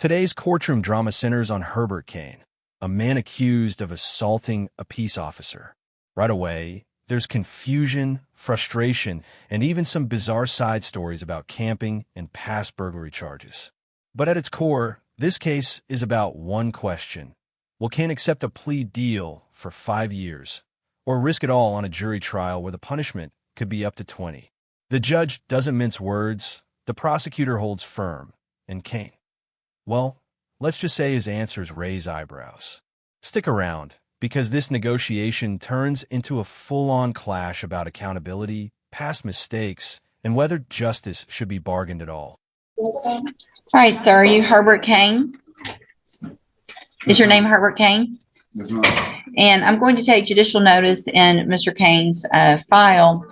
Today's courtroom drama centers on Herbert Kane, a man accused of assaulting a peace officer. Right away, there's confusion, frustration, and even some bizarre side stories about camping and past burglary charges. But at its core, this case is about one question. Will Kane accept a plea deal for 5 years, or risk it all on a jury trial where the punishment could be up to 20? The judge doesn't mince words, the prosecutor holds firm, and Kane, well, let's just say his answers raise eyebrows. Stick around, because this negotiation turns into a full-on clash about accountability, past mistakes, and whether justice should be bargained at all. All right, sir, are you Herbert Kane? Is your name Herbert Kane? Yes, ma'am. And I'm going to take judicial notice in Mr. Kane's file.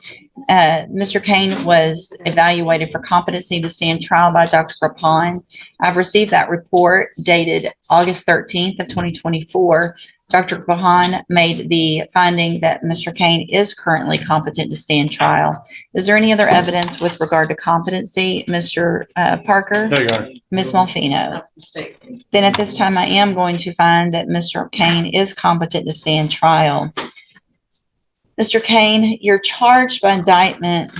Mr. Kane was evaluated for competency to stand trial by Dr. Rapon. I've received that report dated August 13th of 2024. Dr. Rapon made the finding that Mr. Kane is currently competent to stand trial. Is there any other evidence with regard to competency, Mr. Parker? No, Your Honor. Ms. Malfino? Then at this time, I am going to find that Mr. Kane is competent to stand trial. Mr. Kane, you're charged by indictment.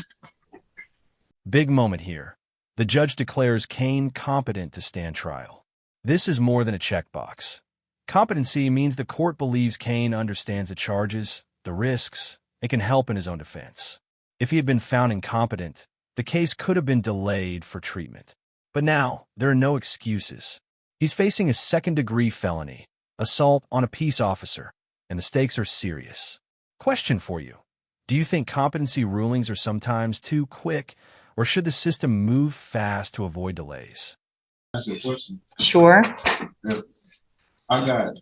Big moment here. The judge declares Kane competent to stand trial. This is more than a checkbox. Competency means the court believes Kane understands the charges, the risks, and can help in his own defense. If he had been found incompetent, the case could have been delayed for treatment. But now, there are no excuses. He's facing a second-degree felony, assault on a peace officer, and the stakes are serious. Question for you. Do you think competency rulings are sometimes too quick, or should the system move fast to avoid delays? That's your question. Sure. I got,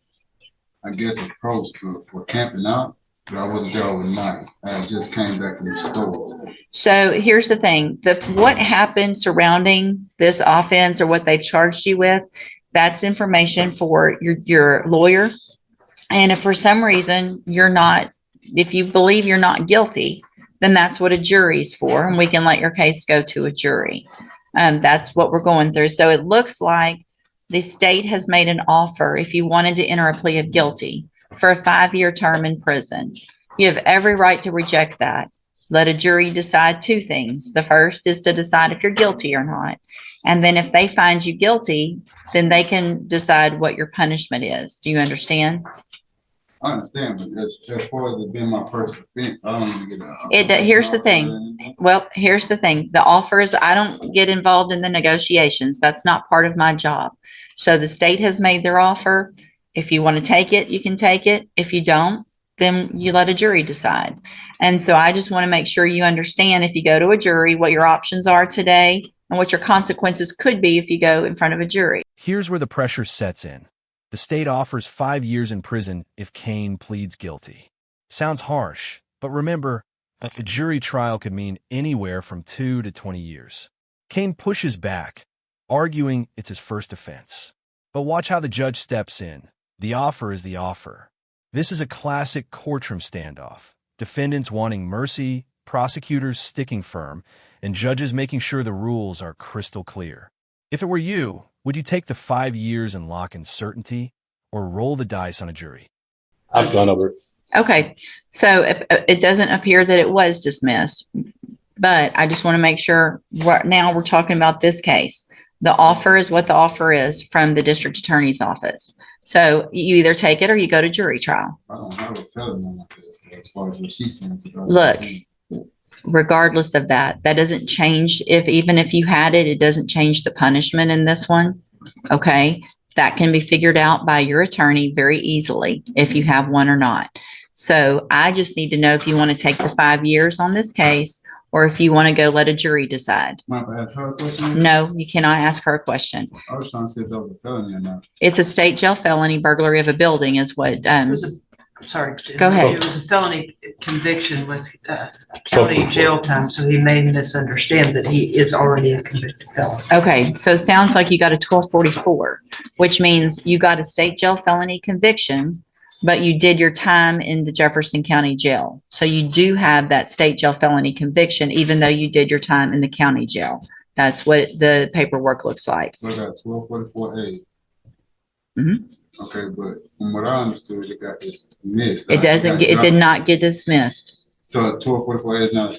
I guess, approached for camping out, but I wasn't there overnight. I just came back from the store. So here's the thing. What happened surrounding this offense or what they charged you with, that's information for your lawyer. And if for some reason if you believe you're not guilty, then that's what a jury's for, and we can let your case go to a jury. That's what we're going through. So it looks like the state has made an offer if you wanted to enter a plea of guilty for a 5-year term in prison. You have every right to reject that. Let a jury decide two things. The first is to decide if you're guilty or not. And then if they find you guilty, then they can decide what your punishment is. Do you understand? I understand, but as far as it being my first offense, I don't even get Here's the thing. Well, here's the thing. The offer is I don't get involved in the negotiations. That's not part of my job. So the state has made their offer. If you want to take it, you can take it. If you don't, then you let a jury decide. And so I just want to make sure you understand if you go to a jury, what your options are today and what your consequences could be if you go in front of a jury. Here's where the pressure sets in. The state offers 5 years in prison if Kane pleads guilty. Sounds harsh, but remember, a jury trial could mean anywhere from 2 to 20 years. Kane pushes back, arguing it's his first offense. But watch how the judge steps in. The offer is the offer. This is a classic courtroom standoff. Defendants wanting mercy, prosecutors sticking firm, and judges making sure the rules are crystal clear. If it were you, would you take the 5 years and lock in certainty, or roll the dice on a jury? I've gone over. Okay, so it doesn't appear that it was dismissed, but I just want to make sure right now we're talking about this case. The offer is what the offer is from the district attorney's office. So you either take it or you go to jury trial. I don't have a felony on my case as far as what she says. Look, regardless of that, that doesn't change. Even if you had it, it doesn't change the punishment in this one. Okay, that can be figured out by your attorney very easily if you have one or not. So I just need to know if you want to take the 5 years on this case or if you want to go let a jury decide. Might I ask her a question? No, you cannot ask her a question. I was trying to see if that was a felony or not. It's a state jail felony. Burglary of a building is what. Sorry. Go ahead. It was a felony conviction with county jail time, so he may misunderstand that he is already a convicted felon. Okay, so it sounds like you got a 1244, which means you got a state jail felony conviction, but you did your time in the Jefferson County Jail. So you do have that state jail felony conviction, even though you did your time in the county jail. That's what the paperwork looks like. So I got 1244A. Mhm. Okay, but from what I understood, it got dismissed. It doesn't get, it did not get dismissed. So 1244A is not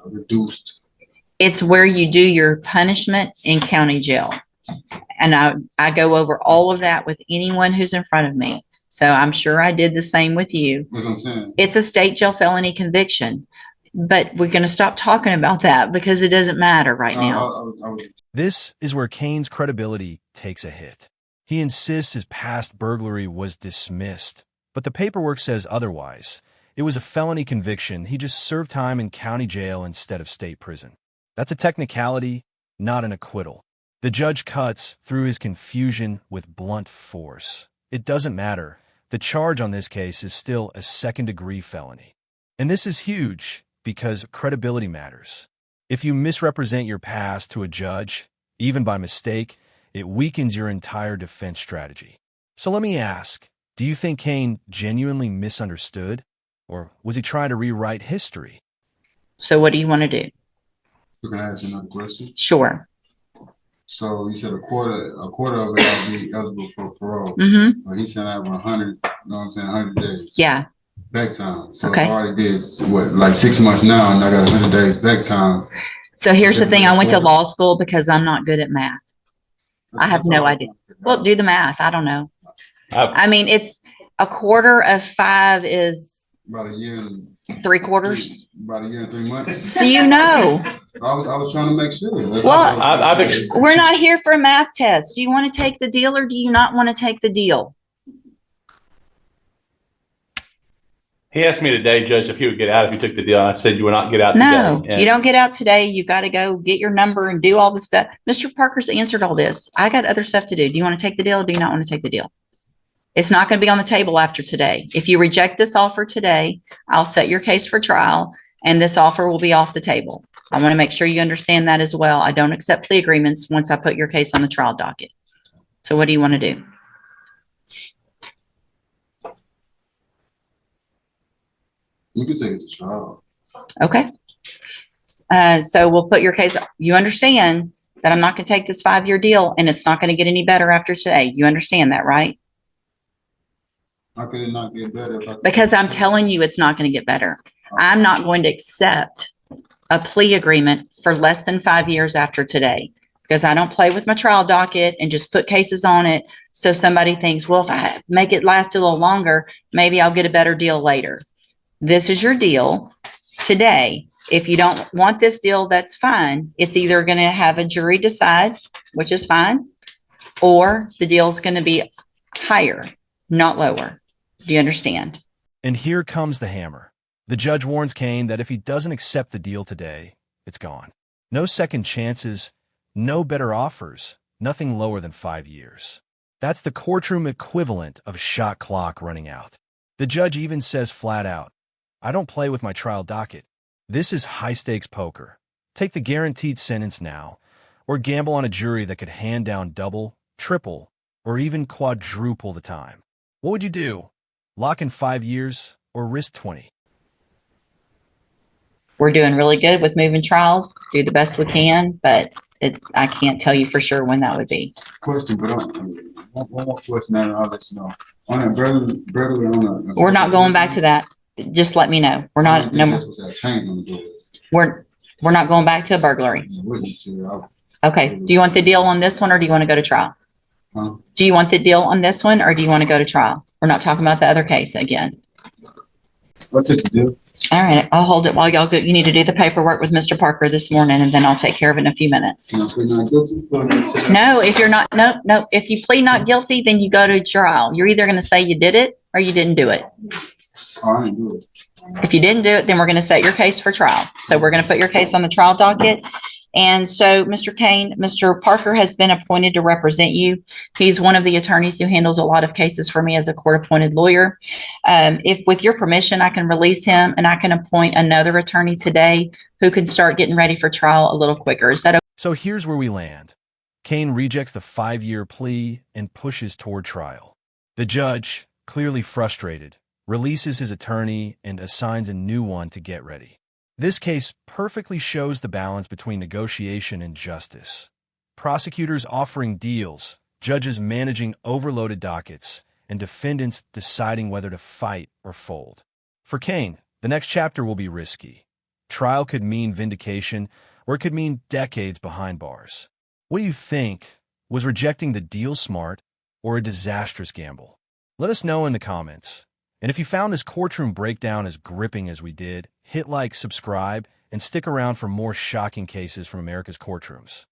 reduced. It's where you do your punishment in county jail. And I go over all of that with anyone who's in front of me. So I'm sure I did the same with you. That's what I'm saying. It's a state jail felony conviction, but we're going to stop talking about that because it doesn't matter right now. This is where Kane's credibility takes a hit. He insists his past burglary was dismissed, but the paperwork says otherwise. It was a felony conviction. He just served time in county jail instead of state prison. That's a technicality, not an acquittal. The judge cuts through his confusion with blunt force. It doesn't matter. The charge on this case is still a second-degree felony. And this is huge because credibility matters. If you misrepresent your past to a judge, even by mistake, it weakens your entire defense strategy. So let me ask, do you think Kane genuinely misunderstood? Or was he trying to rewrite history? So what do you want to do? Can I ask you another question? Sure. So you said a quarter of it I'll be eligible for parole. Mm-hmm. But he said I have 100, you know what I'm saying, 100 days. Yeah. Back time. So Okay. I already did, what, like 6 months now, and I got 100 days back time. So here's the thing. I went to law school because I'm not good at math. I have no idea. Well, do the math. I don't know. I mean, it's a quarter of 5 is About a year and 3/4. about a year and 3 months. So you know. I was trying to make sure. That's Well, all. we're not here for a math test. Do you want to take the deal or do you not want to take the deal? He asked me today, Judge, if he would get out if he took the deal. And I said you will not get out No, today. And you don't get out today. You got to go get your number and do all the stuff. Mr. Parker's answered all this. I got other stuff to do. Do you want to take the deal or do you not want to take the deal? It's not going to be on the table after today. If you reject this offer today, I'll set your case for trial and this offer will be off the table. I want to make sure you understand that as well. I don't accept plea agreements once I put your case on the trial docket. So what do you want to do? You can take it to trial. Okay. So we'll put your case. You understand that I'm not going to take this 5-year deal and it's not going to get any better after today. You understand that, right? How could it not get better? Because I'm telling you it's not going to get better. I'm not going to accept a plea agreement for less than 5 years after today because I don't play with my trial docket and just put cases on it. So somebody thinks, well, if I make it last a little longer, maybe I'll get a better deal later. This is your deal today. If you don't want this deal, that's fine. It's either going to have a jury decide, which is fine, or the deal is going to be higher, not lower. Do you understand? And here comes the hammer. The judge warns Kane that if he doesn't accept the deal today, it's gone. No second chances, no better offers, nothing lower than 5 years. That's the courtroom equivalent of a shot clock running out. The judge even says flat out, I don't play with my trial docket. This is high-stakes poker. Take the guaranteed sentence now, or gamble on a jury that could hand down double, triple, or even quadruple the time. What would you do? Lock in 5 years or risk 20? We're doing really good with moving trials, do the best we can, but I can't tell you for sure when that would be. Question, but one more question and I'll let you know. On that burglary on a We're not going back to that. Just let me know. We're not, no, we're not going back to a burglary. Okay. Do you want the deal on this one or do you want to go to trial? Huh? Do you want the deal on this one or do you want to go to trial? We're not talking about the other case again. What's it to do? All right. I'll hold it while y'all go. You need to do the paperwork with Mr. Parker this morning and then I'll take care of it in a few minutes. Can I plead not guilty? No, if you're not, no. If you plead not guilty, then you go to trial. You're either going to say you did it or you didn't do it. Oh, I didn't do it. If you didn't do it, then we're going to set your case for trial. So we're going to put your case on the trial docket. And so, Mr. Kane, Mr. Parker has been appointed to represent you. He's one of the attorneys who handles a lot of cases for me as a court-appointed lawyer. If with your permission, I can release him and I can appoint another attorney today who can start getting ready for trial a little quicker. Is that okay? So here's where we land. Kane rejects the 5-year plea and pushes toward trial. The judge, clearly frustrated, releases his attorney and assigns a new one to get ready. This case perfectly shows the balance between negotiation and justice. Prosecutors offering deals, judges managing overloaded dockets, and defendants deciding whether to fight or fold. For Kane, the next chapter will be risky. Trial could mean vindication, or it could mean decades behind bars. What do you think? Was rejecting the deal smart or a disastrous gamble? Let us know in the comments. And if you found this courtroom breakdown as gripping as we did, hit like, subscribe, and stick around for more shocking cases from America's courtrooms.